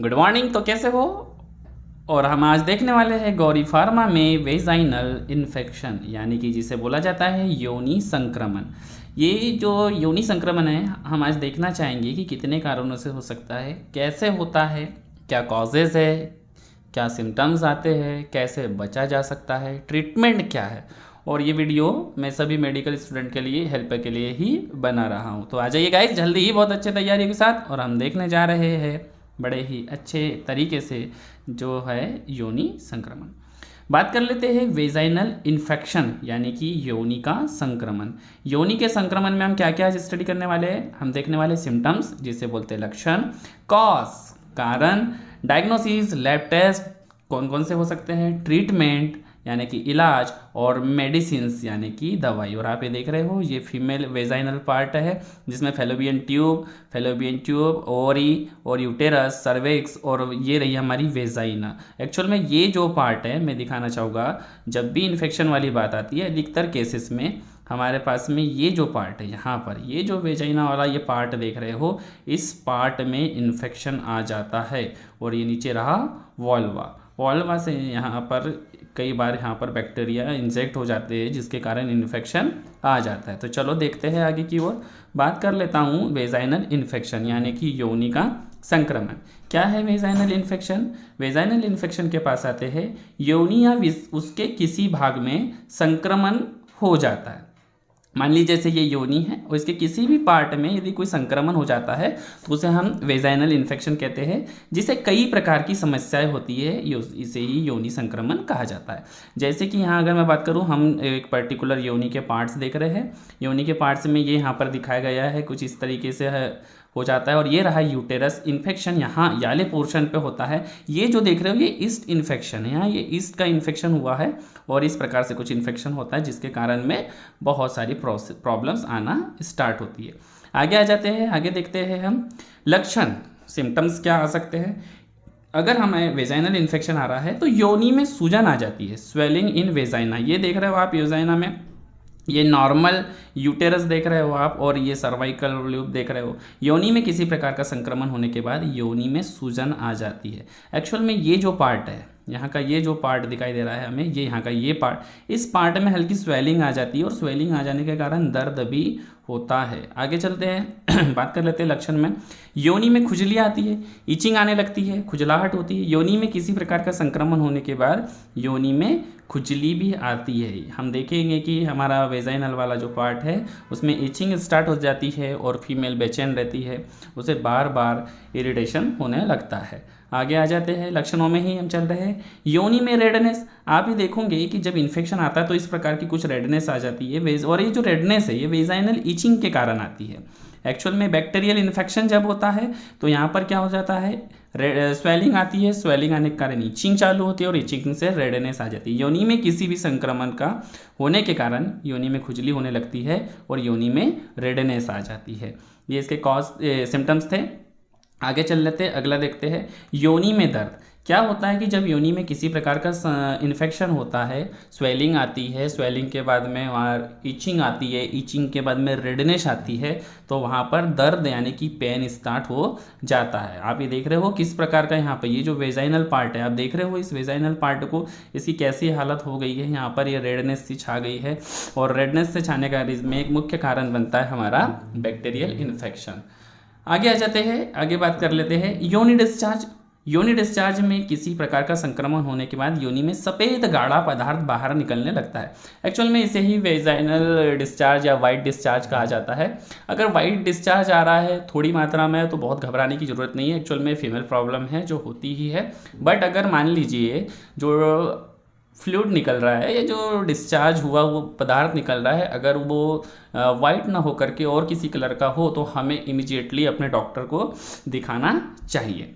Good morning. तो कैसे हो? और हम आज देखने वाले हैं गौरी फार्मा में वेजाइनल इन्फेक्शन, यानी कि जिसे बोला जाता है योनि संक्रमण। ये जो योनि संक्रमण है, हम आज देखना चाहेंगे कि कितने कारणों से हो सकता है, कैसे होता है, क्या कॉजेज़ है, क्या सिम्टम्स आते हैं, कैसे बचा जा सकता है, ट्रीटमेंट क्या है। और ये वीडियो मैं सभी मेडिकल स्टूडेंट के लिए, हेल्पर के लिए ही बना रहा हूँ। तो आ जाइए गाइस जल्दी ही, बहुत अच्छे तैयारी के साथ, और हम देखने जा रहे हैं बड़े ही अच्छे तरीके से जो है योनि संक्रमण। बात कर लेते हैं वेजाइनल इन्फेक्शन, यानी कि योनि का संक्रमण। योनि के संक्रमण में हम क्या क्या स्टडी करने वाले हैं? हम देखने वाले सिम्टम्स, जिसे बोलते हैं लक्षण, कॉज कारण, डायग्नोसिस लैब टेस्ट कौन कौन से हो सकते हैं, ट्रीटमेंट यानी कि इलाज, और मेडिसिन्स यानी कि दवाई। और आप ये देख रहे हो, ये फीमेल वेजाइनल पार्ट है जिसमें फेलोपियन ट्यूब, ओरी और यूटेरस, सर्वेक्स, और ये रही हमारी वेजाइना। एक्चुअल में ये जो पार्ट है, मैं दिखाना चाहूँगा, जब भी इन्फेक्शन वाली बात आती है अधिकतर केसेस में हमारे पास में ये जो पार्ट है, यहाँ पर ये जो वेजाइना वाला ये पार्ट देख रहे हो, इस पार्ट में इन्फेक्शन आ जाता है। और ये नीचे रहा वॉल्वा से यहाँ पर कई बार यहाँ पर बैक्टीरिया इंजेक्ट हो जाते हैं, जिसके कारण इन्फेक्शन आ जाता है। तो चलो देखते हैं आगे की ओर। बात कर लेता हूँ वेजाइनल इन्फेक्शन, यानी कि योनि का संक्रमण। क्या है वेजाइनल इन्फेक्शन? वेजाइनल इन्फेक्शन के पास आते हैं योनि या उसके किसी भाग में संक्रमण हो जाता है। मान लीजिए जैसे ये योनि है और इसके किसी भी पार्ट में यदि कोई संक्रमण हो जाता है तो उसे हम वेजाइनल इन्फेक्शन कहते हैं, जिसे कई प्रकार की समस्याएं होती है, इसे ही योनि संक्रमण कहा जाता है। जैसे कि यहाँ अगर मैं बात करूँ, हम एक पर्टिकुलर योनि के पार्ट्स देख रहे हैं। योनि के पार्ट्स में ये यहाँ पर दिखाया गया है, कुछ इस तरीके से हो जाता है। और ये रहा यूटेरस इन्फेक्शन, यहाँ याले पोर्शन पे होता है। ये जो देख रहे हो, ये ईस्ट इन्फेक्शन है, यहाँ ये ईस्ट का इन्फेक्शन हुआ है और इस प्रकार से कुछ इन्फेक्शन होता है, जिसके कारण में बहुत सारी प्रॉब्लम्स आना स्टार्ट होती है। आगे आ जाते हैं, आगे देखते हैं हम लक्षण, सिम्टम्स क्या आ सकते हैं। अगर हमें वेजाइनल इन्फेक्शन आ रहा है तो योनि में सूजन आ जाती है, स्वेलिंग इन वेजाइना। ये देख रहे हो आप वेजाइना में, ये नॉर्मल यूटेरस देख रहे हो आप, और ये सर्वाइकल लूप देख रहे हो। योनि में किसी प्रकार का संक्रमण होने के बाद योनि में सूजन आ जाती है। एक्चुअल में ये जो पार्ट है, यहाँ का ये जो पार्ट दिखाई दे रहा है हमें, ये यहाँ का ये पार्ट, इस पार्ट में हल्की स्वेलिंग आ जाती है, और स्वेलिंग आ जाने के कारण दर्द भी होता है। आगे चलते हैं, बात कर लेते हैं लक्षण में। योनि में खुजली आती है, इचिंग आने लगती है, खुजलाहट होती है। योनि में किसी प्रकार का संक्रमण होने के बाद योनि में खुजली भी आती है। हम देखेंगे कि हमारा वेजाइनल वाला जो पार्ट है उसमें इचिंग स्टार्ट हो जाती है और फीमेल बेचैन रहती है, उसे बार बार इरिटेशन होने लगता है। आगे आ जाते हैं, लक्षणों में ही हम चल रहे हैं। योनि में रेडनेस, आप ही देखोगे कि जब इन्फेक्शन आता है तो इस प्रकार की कुछ रेडनेस आ जाती है, और ये जो रेडनेस है ये वेजाइनल इचिंग के कारण आती है। एक्चुअल में बैक्टीरियल इन्फेक्शन जब होता है तो यहाँ पर क्या हो जाता है, स्वेलिंग आती है, स्वेलिंग आने के कारण इचिंग चालू होती है, और इचिंग से रेडनेस आ जाती है। योनि में किसी भी संक्रमण का होने के कारण योनि में खुजली होने लगती है और योनि में रेडनेस आ जाती है। ये इसके कॉज सिम्टम्स थे। आगे चल लेते हैं, अगला देखते हैं योनि में दर्द। क्या होता है कि जब योनि में किसी प्रकार का इन्फेक्शन होता है, स्वेलिंग आती है, स्वेलिंग के बाद में वहाँ इचिंग आती है, इचिंग के बाद में रेडनेस आती है, तो वहाँ पर दर्द यानी कि पेन स्टार्ट हो जाता है। आप ये देख रहे हो किस प्रकार का, यहाँ पर ये जो वेजाइनल पार्ट है, आप देख रहे हो इस वेजाइनल पार्ट को, इसकी कैसी हालत हो गई है, यहाँ पर ये रेडनेस सी छा गई है, और रेडनेस से छाने का इसमें एक मुख्य कारण बनता है हमारा बैक्टीरियल इन्फेक्शन। आगे आ जाते हैं, आगे बात कर लेते हैं योनि डिस्चार्ज। योनि डिस्चार्ज में किसी प्रकार का संक्रमण होने के बाद योनि में सफ़ेद गाढ़ा पदार्थ बाहर निकलने लगता है। एक्चुअल में इसे ही वेजाइनल डिस्चार्ज या वाइट डिस्चार्ज कहा जाता है। अगर वाइट डिस्चार्ज आ रहा है थोड़ी मात्रा में तो बहुत घबराने की ज़रूरत नहीं है, एक्चुअल में फीमेल प्रॉब्लम है जो होती ही है। बट अगर मान लीजिए जो फ्लूइड निकल रहा है, ये जो डिस्चार्ज हुआ वो पदार्थ निकल रहा है, अगर वो वाइट ना हो करके और किसी कलर का हो तो हमें इमीडिएटली अपने डॉक्टर को दिखाना चाहिए।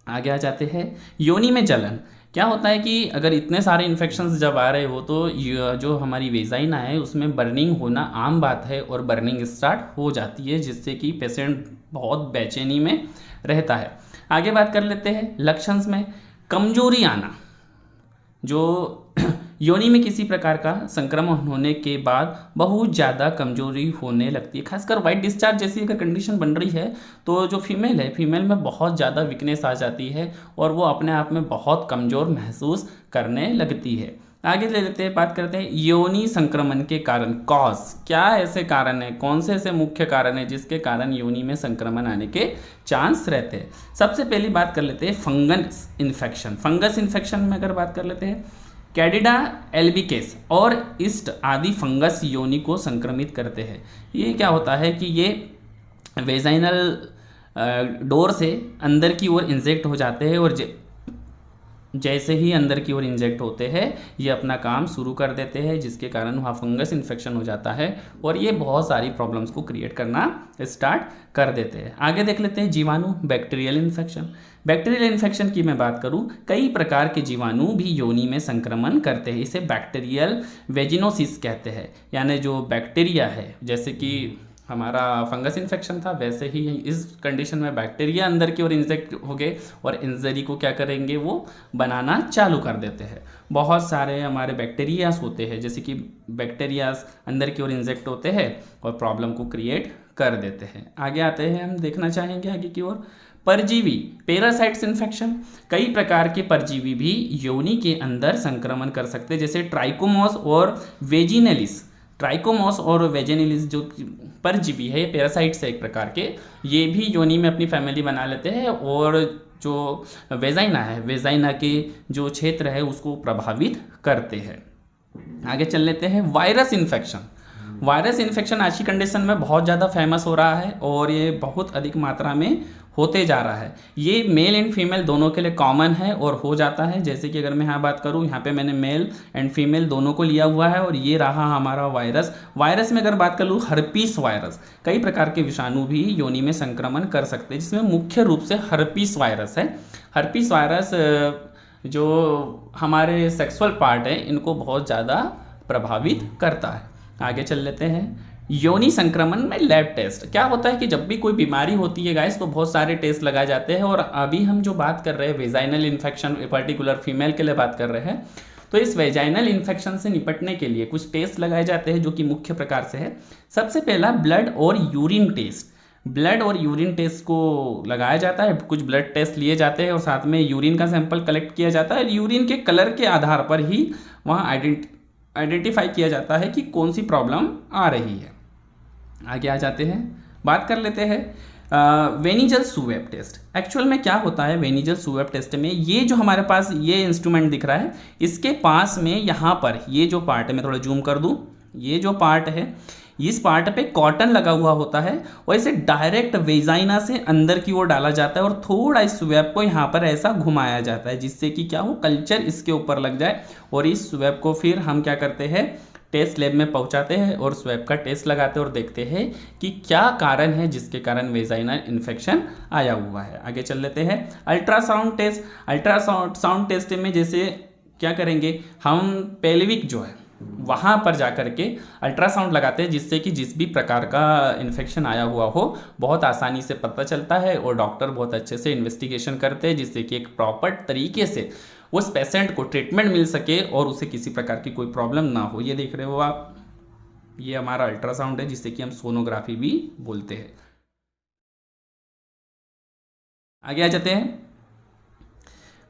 आगे आ जाते हैं योनि में जलन। क्या होता है कि अगर इतने सारे इन्फेक्शंस जब आ रहे हो तो जो हमारी वेजाइना है उसमें बर्निंग होना आम बात है, और बर्निंग स्टार्ट हो जाती है, जिससे कि पेशेंट बहुत बेचैनी में रहता है। आगे बात कर लेते हैं लक्षण में। कमजोरी आना, जो योनि में किसी प्रकार का संक्रमण होने के बाद बहुत ज़्यादा कमजोरी होने लगती है, खासकर वाइट डिस्चार्ज जैसी अगर कंडीशन बन रही है तो जो फीमेल है, फीमेल में बहुत ज़्यादा वीकनेस आ जाती है और वो अपने आप में बहुत कमज़ोर महसूस करने लगती है। आगे ले लेते हैं, बात करते हैं योनि संक्रमण के कारण। कॉज, क्या ऐसे कारण है, कौन से ऐसे मुख्य कारण है जिसके कारण योनि में संक्रमण आने के चांस रहते हैं। सबसे पहली बात कर लेते हैं फंगस इन्फेक्शन। फंगस इन्फेक्शन में अगर बात कर लेते हैं, कैंडिडा एल्बिकेस और ईस्ट आदि फंगस योनि को संक्रमित करते हैं। ये क्या होता है कि ये वेजाइनल डोर से अंदर की ओर इंजेक्ट हो जाते हैं और जैसे ही अंदर की ओर इंजेक्ट होते हैं ये अपना काम शुरू कर देते हैं, जिसके कारण वहाँ फंगस इन्फेक्शन हो जाता है और ये बहुत सारी प्रॉब्लम्स को क्रिएट करना स्टार्ट कर देते हैं। आगे देख लेते हैं जीवाणु, बैक्टीरियल इन्फेक्शन। बैक्टीरियल इन्फेक्शन की मैं बात करूँ, कई प्रकार के जीवाणु भी योनि में संक्रमण करते हैं। इसे बैक्टीरियल वेजिनोसिस कहते हैं, यानी जो बैक्टीरिया है, जैसे कि हमारा फंगस इन्फेक्शन था वैसे ही इस कंडीशन में बैक्टीरिया अंदर की ओर इंजेक्ट हो गए और इंजरी को क्या करेंगे, वो बनाना चालू कर देते हैं। बहुत सारे हमारे बैक्टीरियाज होते हैं, जैसे कि बैक्टीरियाज अंदर की ओर इंजेक्ट होते हैं और प्रॉब्लम को क्रिएट कर देते हैं। आगे आते हैं, हम देखना चाहेंगे आगे की ओर परजीवी, पैरासाइट्स इन्फेक्शन। कई प्रकार के परजीवी भी योनि के अंदर संक्रमण कर सकते हैं, जैसे ट्राइकोमोस और वेजिनेलिस। ट्राइकोमोस और वेजिनेलिस जो परजीवी है, पैरासाइट्स है एक प्रकार के, ये भी योनि में अपनी फैमिली बना लेते हैं और जो वेजाइना है, वेजाइना के जो क्षेत्र है उसको प्रभावित करते हैं। आगे चल लेते हैं वायरस इन्फेक्शन। वायरस इन्फेक्शन आज की कंडीशन में बहुत ज़्यादा फेमस हो रहा है और ये बहुत अधिक मात्रा में होते जा रहा है। ये मेल एंड फीमेल दोनों के लिए कॉमन है और हो जाता है। जैसे कि अगर मैं यहाँ बात करूँ, यहाँ पे मैंने मेल एंड फीमेल दोनों को लिया हुआ है और ये रहा हमारा वायरस। वायरस में अगर बात कर लूँ, हर्पीस वायरस, कई प्रकार के विषाणु भी योनि में संक्रमण कर सकते हैं, जिसमें मुख्य रूप से हर्पीस वायरस है। हर्पीस वायरस जो हमारे सेक्सुअल पार्ट है इनको बहुत ज़्यादा प्रभावित करता है। आगे चल लेते हैं, योनि संक्रमण में लैब टेस्ट। क्या होता है कि जब भी कोई बीमारी होती है गाइस तो बहुत सारे टेस्ट लगाए जाते हैं और अभी हम जो बात कर रहे हैं वेजाइनल इन्फेक्शन, पर्टिकुलर फीमेल के लिए बात कर रहे हैं, तो इस वेजाइनल इन्फेक्शन से निपटने के लिए कुछ टेस्ट लगाए जाते हैं जो कि मुख्य प्रकार से है। सबसे पहला ब्लड और यूरिन टेस्ट। ब्लड और यूरिन टेस्ट को लगाया जाता है, कुछ ब्लड टेस्ट लिए जाते हैं और साथ में यूरिन का सैंपल कलेक्ट किया जाता है। यूरिन के कलर के आधार पर ही वहाँ आइडेंटिफाई किया जाता है कि कौन सी प्रॉब्लम आ रही है। आगे आ जाते हैं, बात कर लेते हैं वेनिजल सुवेब टेस्ट। एक्चुअल में क्या होता है वेनिजल सुवेब टेस्ट में, ये जो हमारे पास ये इंस्ट्रूमेंट दिख रहा है, इसके पास में यहाँ पर ये जो पार्ट है, मैं थोड़ा जूम कर दूँ, ये जो पार्ट है इस पार्ट पे कॉटन लगा हुआ होता है और इसे डायरेक्ट वेजाइना से अंदर की ओर डाला जाता है और थोड़ा इस स्वेब को यहाँ पर ऐसा घुमाया जाता है जिससे कि क्या हो, कल्चर इसके ऊपर लग जाए और इस स्वेब को फिर हम क्या करते हैं, टेस्ट लैब में पहुंचाते हैं और स्वेब का टेस्ट लगाते हैं और देखते हैं कि क्या कारण है जिसके कारण वेजाइनल इन्फेक्शन आया हुआ है। आगे चल लेते हैं, अल्ट्रासाउंड टेस्ट। अल्ट्रासाउंड टेस्ट में जैसे क्या करेंगे, हम पेल्विक जो है वहाँ पर जा कर के अल्ट्रासाउंड लगाते हैं, जिससे कि जिस भी प्रकार का इन्फेक्शन आया हुआ हो बहुत आसानी से पता चलता है और डॉक्टर बहुत अच्छे से इन्वेस्टिगेशन करते हैं, जिससे कि एक प्रॉपर तरीके से उस पेशेंट को ट्रीटमेंट मिल सके और उसे किसी प्रकार की कोई प्रॉब्लम ना हो। ये देख रहे हो आप, ये हमारा अल्ट्रासाउंड है जिससे कि हम सोनोग्राफी भी बोलते हैं। आगे आ जाते हैं,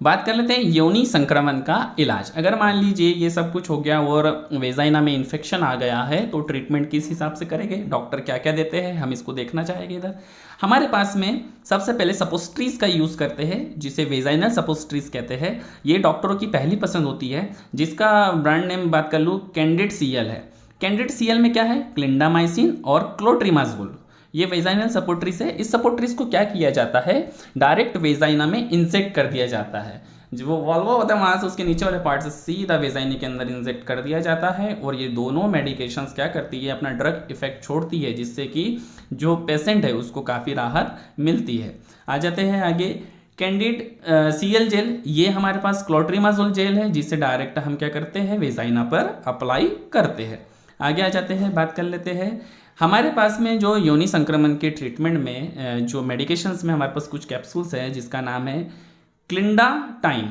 बात कर लेते हैं योनि संक्रमण का इलाज। अगर मान लीजिए ये सब कुछ हो गया और वेजाइना में इन्फेक्शन आ गया है तो ट्रीटमेंट किस हिसाब से करेंगे, डॉक्टर क्या क्या देते हैं, हम इसको देखना चाहेंगे। इधर हमारे पास में सबसे पहले सपोस्ट्रीज का यूज़ करते हैं, जिसे वेजाइनल सपोस्ट्रीज कहते हैं। ये डॉक्टरों की पहली पसंद होती है, जिसका ब्रांड नेम बात कर लूँ कैंडिड सीएल है। कैंडिड सीएल में क्या है, क्लिंडामाइसिन और क्लोट्रिमाजोल, ये वेजाइनल सपोर्ट्रीज है। इस सपोर्ट्रीज को क्या किया जाता है, डायरेक्ट वेजाइना में इंजेक्ट कर दिया जाता है। जो वो वॉल्वा होता है वहाँ से उसके नीचे वाले पार्ट से सीधा वेजाइना के अंदर इंजेक्ट कर दिया जाता है और ये दोनों मेडिकेशंस क्या करती है, अपना ड्रग इफेक्ट छोड़ती है, जिससे कि जो पेशेंट है उसको काफ़ी राहत मिलती है। आ जाते हैं आगे, कैंडिड सीएल जेल, ये हमारे पास क्लोट्रिमाजोल जेल है, जिसे डायरेक्ट हम क्या करते हैं, वेजाइना पर अप्लाई करते हैं। आगे आ जाते हैं, बात कर लेते हैं हमारे पास में जो योनि संक्रमण के ट्रीटमेंट में जो मेडिकेशंस में हमारे पास कुछ कैप्सूल्स है, जिसका नाम है क्लिंडाटाइन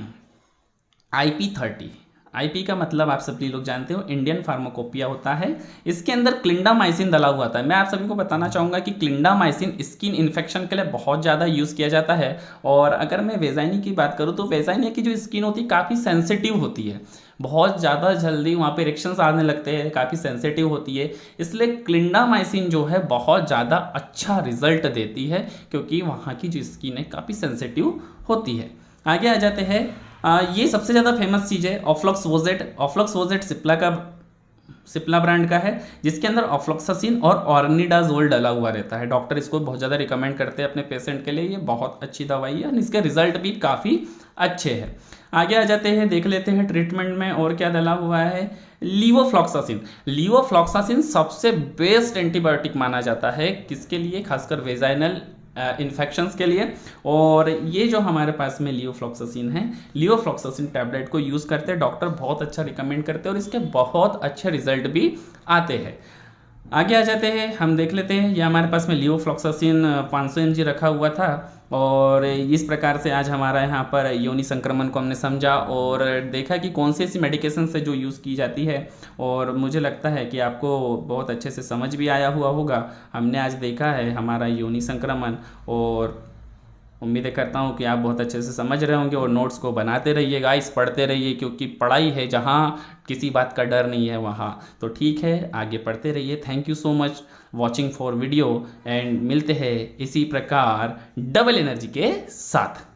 IP30। आईपी का मतलब आप सभी लोग जानते हो, इंडियन फार्माकोपिया होता है। इसके अंदर क्लिंडामाइसिन डला हुआ था। मैं आप सभी को बताना चाहूँगा कि क्लिंडामाइसिन स्किन इन्फेक्शन के लिए बहुत ज़्यादा यूज़ किया जाता है। और अगर मैं वेजाइनी की बात करूँ तो वेजाइनी की जो स्किन होती है काफ़ी सेंसिटिव होती है, बहुत ज़्यादा जल्दी वहाँ पे रिएक्शंस आने लगते हैं, काफ़ी सेंसिटिव होती है। इसलिए क्लिंडामाइसिन जो है बहुत ज़्यादा अच्छा रिजल्ट देती है, क्योंकि वहाँ की जो स्किन है काफ़ी सेंसिटिव होती है। आगे आ जाते हैं, ये सबसे ज़्यादा फेमस चीज़ है ऑफ्लॉक्सोजेट। ऑफ्लॉक्सोजेट सिप्ला ब्रांड का है, जिसके अंदर ऑफ्लॉक्सासिन और ऑर्निडाजोल डला हुआ रहता है। डॉक्टर इसको बहुत ज़्यादा रिकमेंड करते हैं अपने पेशेंट के लिए। ये बहुत अच्छी दवाई है और इसके रिजल्ट भी काफ़ी अच्छे हैं। आगे आ जाते हैं, देख लेते हैं ट्रीटमेंट में और क्या डला हुआ है। लीवोफ्लॉक्सासिन। लीवोफ्लॉक्सासिन सबसे बेस्ट एंटीबायोटिक माना जाता है, किसके लिए? खासकर वेजाइनल इन्फेक्शंस के लिए। और ये जो हमारे पास में लीवोफ्लॉक्सासिन है, लीवोफ्लॉक्सासिन टैबलेट को यूज़ करते हैं, डॉक्टर बहुत अच्छा रिकमेंड करते हैं और इसके बहुत अच्छे रिजल्ट भी आते हैं। आगे आ जाते हैं, हम देख लेते हैं, ये हमारे पास में लीवोफ्लॉक्सासिन 500 mg रखा हुआ था। और इस प्रकार से आज हमारा यहाँ पर योनि संक्रमण को हमने समझा और देखा कि कौन सी ऐसी मेडिकेशन है जो यूज़ की जाती है। और मुझे लगता है कि आपको बहुत अच्छे से समझ भी आया हुआ होगा। हमने आज देखा है हमारा योनि संक्रमण, और उम्मीद करता हूँ कि आप बहुत अच्छे से समझ रहे होंगे और नोट्स को बनाते रहिए गाइस, पढ़ते रहिए, क्योंकि पढ़ाई है जहाँ किसी बात का डर नहीं है वहाँ। तो ठीक है, आगे पढ़ते रहिए। Thank you so much watching for video, and मिलते हैं इसी प्रकार डबल एनर्जी के साथ।